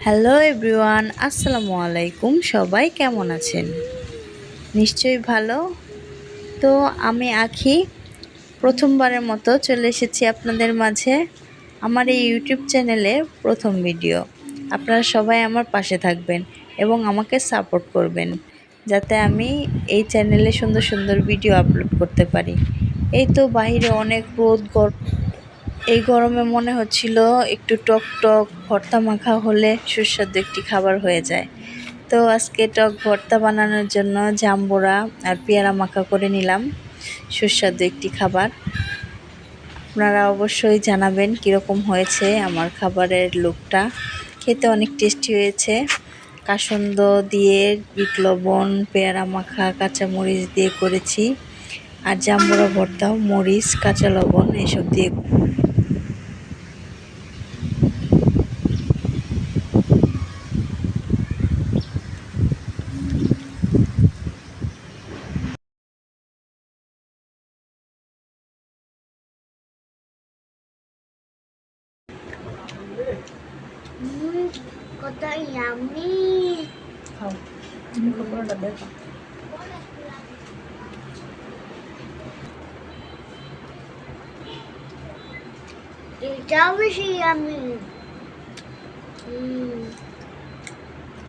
Hello everyone, আসসালামু আলাইকুম। সবাই কেমন আছেন? নিশ্চয়ই ভালো। তো আমি আখি প্রথমবারের মতো চলে এসেছি আপনাদের মাঝে। আমার এই ইউটিউব চ্যানেলে প্রথম ভিডিও। আপনারা সবাই আমার পাশে থাকবেন এবং আমাকে সাপোর্ট করবেন, যাতে আমি এই চ্যানেলে সুন্দর সুন্দর ভিডিও আপলোড করতে পারি। এই তো বাইরে অনেক রোদ, এই গরমে মনে হচ্ছিল একটু টক টক ভর্তা মাখা হলে সুস্বাদু একটি খাবার হয়ে যায়। তো আজকে টক ভর্তা বানানোর জন্য জাম্বুরা আর পেয়ারা মাখা করে নিলাম, সুস্বাদু একটি খাবার। আপনারা অবশ্যই জানাবেন কীরকম হয়েছে আমার খাবারের লুকটা। খেতে অনেক টেস্টি হয়েছে। কাসুন্দ দিয়ে, বিট লবণ, পেয়ারা মাখা, কাঁচামরিচ দিয়ে করেছি। আর জাম্বুরা ভর্তাও মরিচ, কাঁচা লবণ এসব দিয়ে। কত ইয়ামি। খাও, তুমি পকোড়াটা দেখো। এটাও বেশি ইয়ামি।